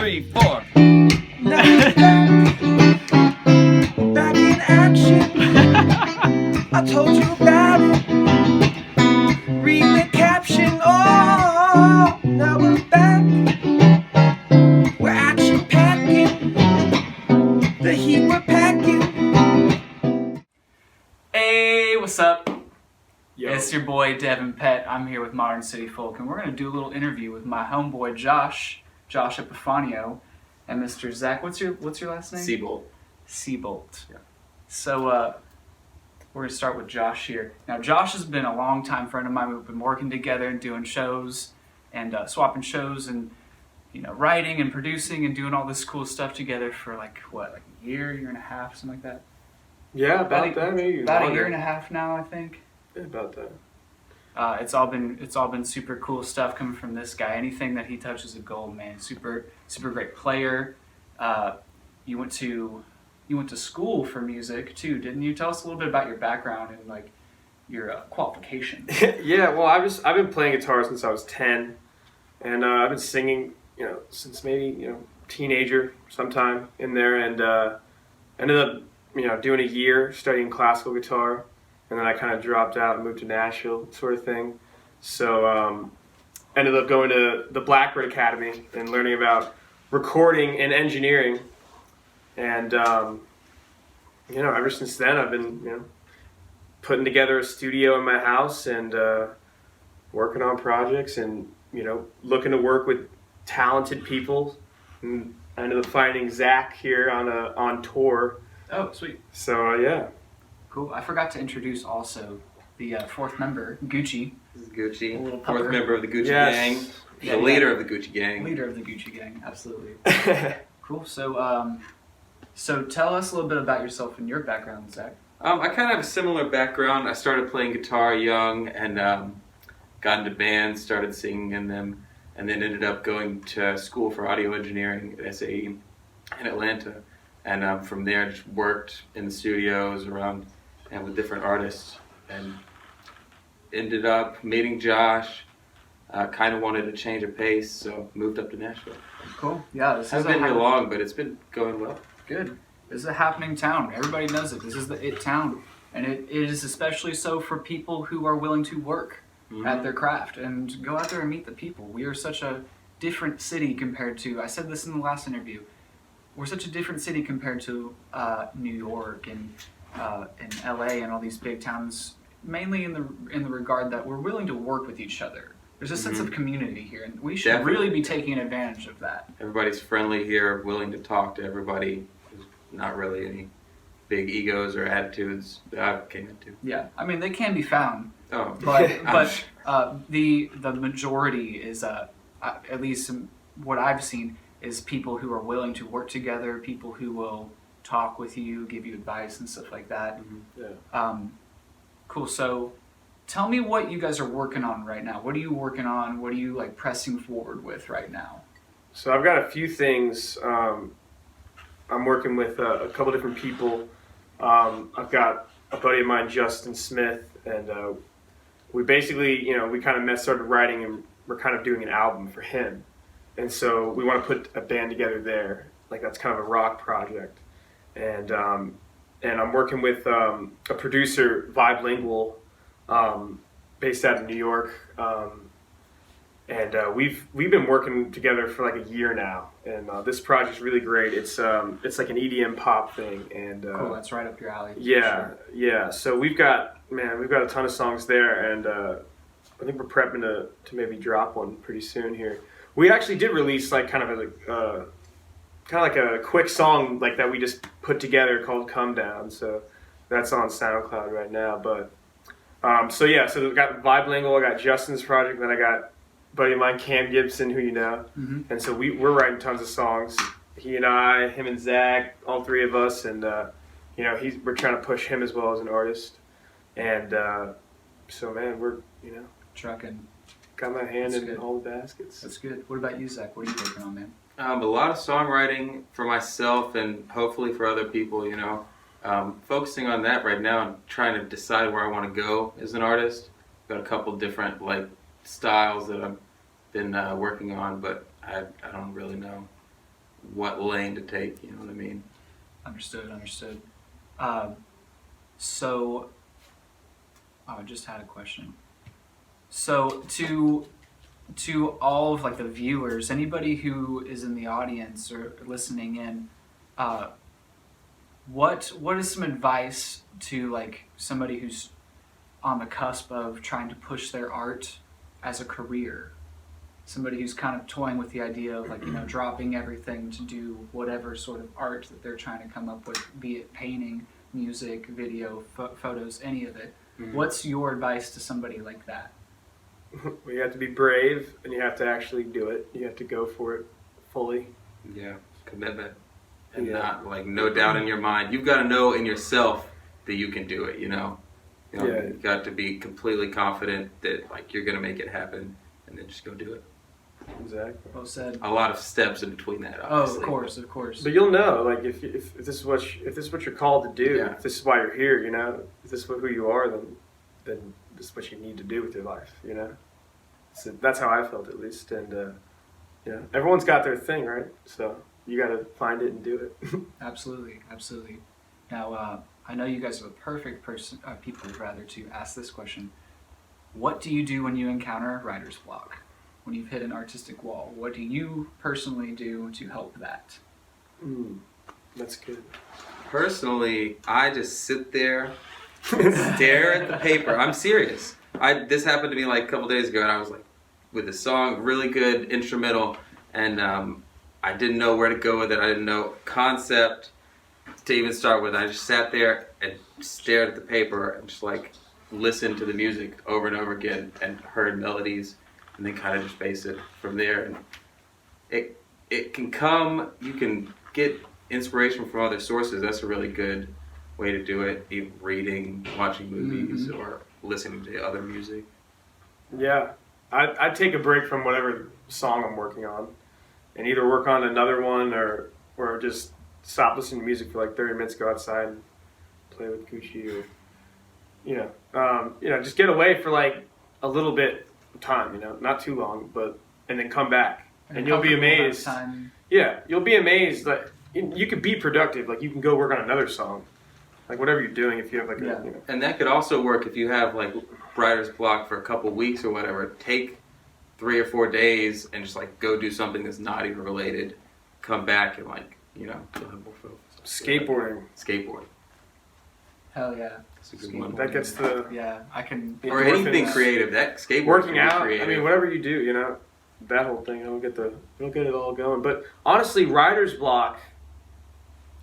3, 4. Back in action. I told you about it. Read the caption. Oh, now we're back. We're action packing. The heat we're packing. Hey, what's up? Yo. It's your boy Devin Pett. I'm here with Modern City Folk, and we're going to do a little interview with my homeboy Josh Epifanio, and Mr. Zack. What's your last name? Seabolt. Seabolt. Yeah. So we're going to start with Josh here. Now, Josh has been a longtime friend of mine. We've been working together and doing shows and swapping shows and writing and producing and doing all this cool stuff together for like a year and a half, something like that. Yeah, about that maybe. About a year and a half now, I think. Yeah, about that. It's all been super cool stuff coming from this guy. Anything that he touches is gold, man. Super great player. You went to school for music too, didn't you? Tell us a little bit about your background and like your qualifications. Yeah, well, I've been playing guitar since I was 10, and I've been singing, since maybe teenager sometime in there, and ended up doing a year studying classical guitar. And then I kind of dropped out and moved to Nashville, sort of thing. So ended up going to the Blackbird Academy and learning about recording and engineering. And ever since then, I've been putting together a studio in my house and working on projects and looking to work with talented people. And I ended up finding Zack here on tour. Oh, sweet. So yeah. Cool. I forgot to introduce also the fourth member, Gucci. This is Gucci, A little fourth pupper. member of the Gucci Yes. gang, Yeah, the leader of the Gucci gang. Leader of the Gucci gang, absolutely. Cool. So tell us a little bit about yourself and your background, Zack. I kind of have a similar background. I started playing guitar young and got into bands, started singing in them, and then ended up going to school for audio engineering at SAE in Atlanta. And from there, just worked in the studios around and with different artists, and ended up meeting Josh. Kind of wanted to change of pace, so moved up to Nashville. Cool. Yeah, this Hasn't been here long, but it's been going well. Good. This is a happening town. Everybody knows it. This is the it town. And it is especially so for people who are willing to work at their craft and go out there and meet the people. We are such a different city compared to, I said this in the last interview, we're such a different city compared to New York and LA and all these big towns, mainly in the regard that we're willing to work with each other. There's a sense of community here, and we should Definitely. really be taking advantage of that. Everybody's friendly here, willing to talk to everybody. There's not really any big egos or attitudes that I came into. Yeah, I mean they can be found, Oh, but the majority is at least what I've seen is people who are willing to work together, people who will talk with you, give you advice and stuff like that. Yeah. Cool. So tell me what you guys are working on right now. What are you working on? What are you like pressing forward with right now? So I've got a few things. I'm working with a couple different people. I've got a buddy of mine, Justin Smith, and we basically, we kind of started writing, and we're kind of doing an album for him. And so we want to put a band together there. Like that's kind of a rock project. And I'm working with a producer, Vibe Lingual, based out of New York. And we've been working together for like a year now, and this project's really great. It's like an EDM pop thing, and Cool, that's right up your alley. yeah, Sure. yeah. So we've got a ton of songs there, and I think we're prepping to maybe drop one pretty soon here. We actually did release like kind of a quick song like that we just put together called "Come Down," so that's on SoundCloud right now. But so we've got Vibe Lingual, I got Justin's project, then I got a buddy of mine, Cam Gibson, who you know. Mhm. And so we're writing tons of songs. He and I, him and Zack, all three of us, and we're trying to push him as well as an artist. And so man, we're Trucking. got my hand That's in good. all the baskets. That's good. What about you, Zack? What are you working on, man? a lot of songwriting for myself and hopefully for other people, focusing on that right now and trying to decide where I want to go as an artist. Got a couple different styles that I've been working on, but I don't really know what lane to take. You know what I mean? Understood. So, I just had a question. So to all of like the viewers, anybody who is in the audience or listening in, what is some advice to like somebody who's on the cusp of trying to push their art as a career? Somebody who's kind of toying with the idea of like, dropping everything to do whatever sort of art that they're trying to come up with, be it painting, music, video, photos, any of it. Mm-hmm. What's your advice to somebody like that? Well, you have to be brave, and you have to actually do it. You have to go for it fully. Yeah, commitment, and Yeah. not like no doubt in your mind. You've got to know in yourself that you can do it. Yeah. You've got to be completely confident that like you're gonna make it happen, and then just go do it. Exactly. Well said. A lot of steps in between that. Oh, Obviously. of course. But you'll know, like, if this is what you're called to do, Yeah. if this is why you're here, if this is who you are, then this is what you need to do with your life, So that's how I felt, at least. And everyone's got their thing, right? So you got to find it and do it. Absolutely. Now, I know you guys are the perfect people rather to ask this question. What do you do when you encounter writer's block? When you've hit an artistic wall, what do you personally do to help that? That's good. Personally, I just sit there and stare at the paper. I'm serious. This happened to me like a couple days ago, and I was like, with the song, really good instrumental, and I didn't know where to go with it. I didn't know concept to even start with. I just sat there and stared at the paper and just like listened to the music over and over again and heard melodies, and then kind of just base it from there. And it can come. You can get inspiration from other sources. That's a really good way to do it. Even reading, watching movies, or listening to other music. Yeah. I'd take a break from whatever song I'm working on and either work on another one or just stop listening to music for like 30 minutes, go outside and play with Gucci or, just get away for like a little bit of time, not too long, and then come back. And you'll be amazed. Yeah, you'll be amazed that you could be productive. Like you can go work on another song. Like whatever you're doing, if you have like And that could also work if you have like writer's block for a couple weeks or whatever. Take 3 or 4 days and just like go do something that's not even related. Come back and like, you'll have more focus. Skateboarding. Hell yeah. That's a good one. that gets the Yeah, I can. Or anything creative. That skateboarding working can be out. creative. I mean, whatever you do, that whole thing, it'll get it all going. But honestly, writer's block,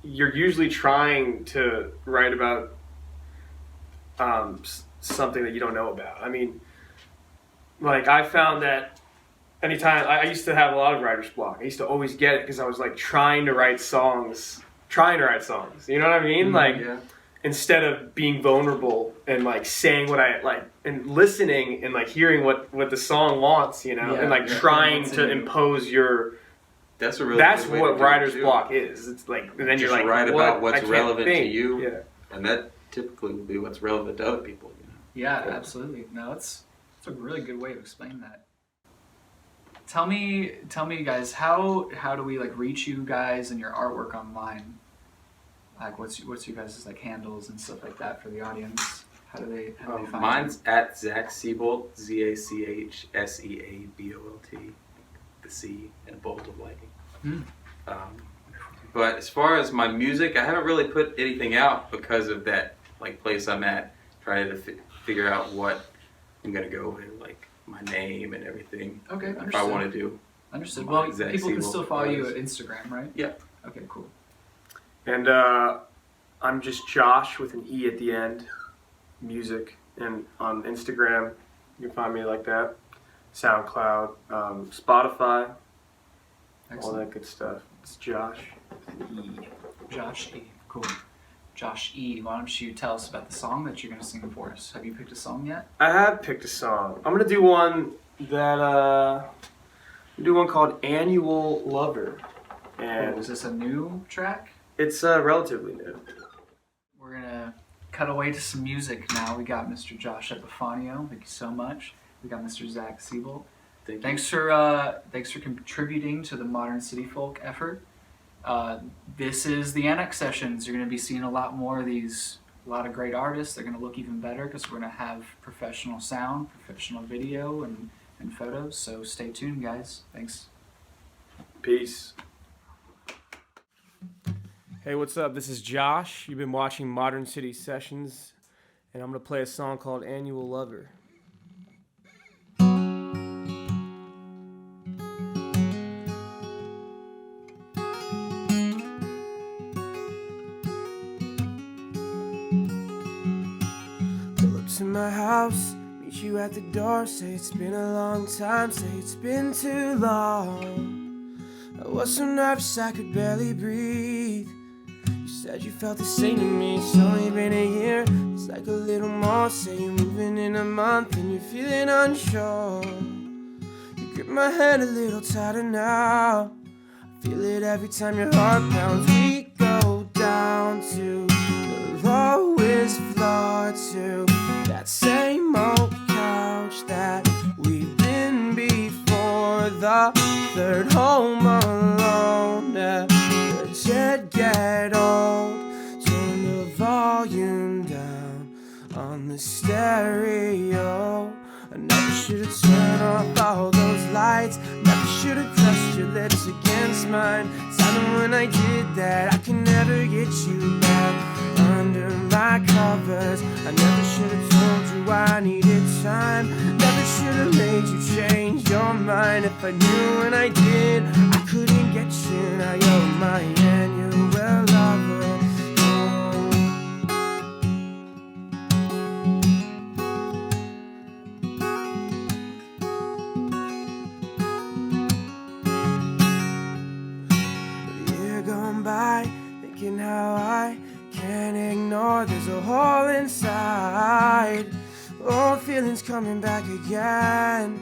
you're usually trying to write about something that you don't know about. I mean, like I found that anytime I used to have a lot of writer's block. I used to always get it because I was like trying to write songs. You know what I mean? Instead of being vulnerable and like saying what I like and listening and like hearing what the song wants, and like trying to impose your. That's a really That's good way what to do write-er's it, too. block is. It's like, and then Just you're like, write about what's I can't relevant think. to you, Yeah. and that typically will be what's relevant to other people. Yeah, absolutely. No, it's a really good way of explaining that. Tell me, guys, how do we like reach you guys and your artwork online? Like, what's your guys' like handles and stuff like that for the audience? How do they find Mine's at Zack Seabolt, ZACHSEABOLT, the C and bolt of lightning. But as far as my music, I haven't really put anything out because of that like place I'm at, trying to figure out what I'm gonna go with, like my name and everything. Okay, understood. If I want to do. Understood. Well, Zack people can Seabolt still follow you artist. at Instagram, right? Yeah. Okay, cool. And I'm just Josh with an E at the end, music. And on Instagram, you can find me like that. SoundCloud, Spotify, all that good stuff. It's Josh E. Josh E. Cool. Josh E. Why don't you tell us about the song that you're going to sing for us? Have you picked a song yet? I have picked a song. I'm gonna do one called "Annual Lover," and Is this a new track? it's relatively new. We're going to cut away to some music now. We got Mr. Josh Epifanio. Thank you so much. We got Mr. Zack Seabolt. Thank you. Thanks for contributing to the Modern City Folk effort. This is the Annex Sessions. You're going to be seeing a lot more of these, a lot of great artists. They're going to look even better because we're going to have professional sound, professional video, and photos. So stay tuned, guys. Thanks. Peace. Hey, what's up? This is Josh. You've been watching Modern City Sessions, and I'm going to play a song called Annual Lover. To my house, meet you at the door, say it's been a long time, say it's been too long. I was so nervous I could barely breathe. You said you felt the same to me, it's only been a year, it's like a little more. Say you're moving in a month and you're feeling unsure. You grip my hand a little tighter now, I feel it every time your heart pounds. We go down to the lowest floor to that same old couch that we've been before. The third home alone. The jet get old. Turn the volume down on the stereo. I never should have turned off all those lights. Never should have pressed your lips against mine. Silent when I did that. I can never get you back under my covers. I never should have told you I needed time. Never should have made you change your mind. If I knew when I did, I couldn't get you. Now you're my annual lover. Year gone by, thinking how I can't ignore, there's a hole inside. Old feelings coming back again.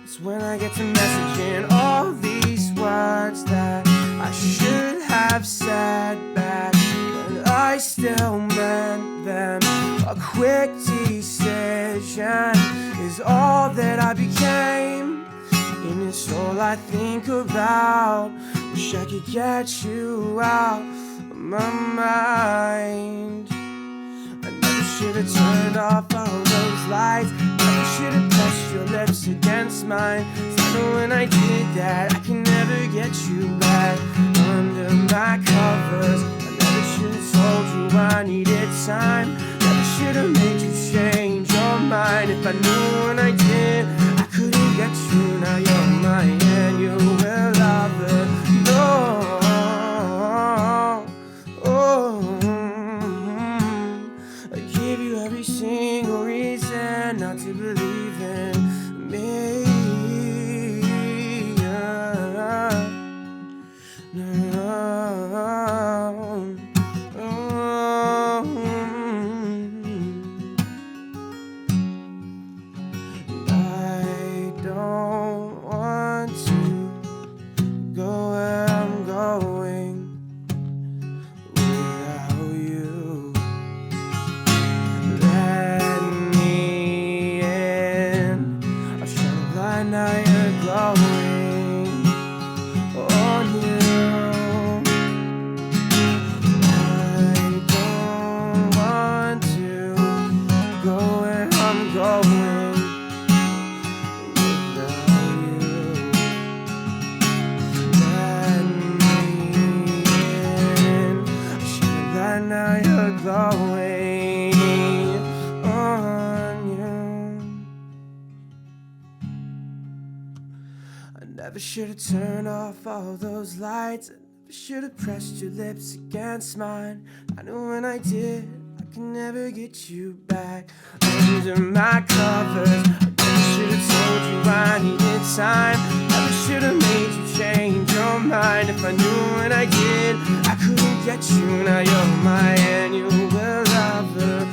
It's when I get to messaging all these words that I should have said back when I still meant them. A quick decision is all that I became, and it's all I think about. Wish I could get you out my mind. I never should have turned off all those lights. Never should have pressed your lips against mine. Even when I did that, I can never get you back under my covers. I never should have told you I needed time. Never should have made you change your mind. If I knew when I did, I couldn't get you. Now you're my annual lover. No. I give you every single reason not to believe in me. I don't want to go where I'm going without you. Let me in. I'll shine a light, now you're glowing on you. I don't want to go where I'm going without you. Let me in. I'll shine a light, now you're glowing on you. I never should have turned off all those lights. I never should have pressed your lips against mine. I knew when I did, I can never get you back under my covers. I never should have told you I needed time. Never should have made you change your mind. If I knew when I did, I couldn't get you. Now you're my annual lover.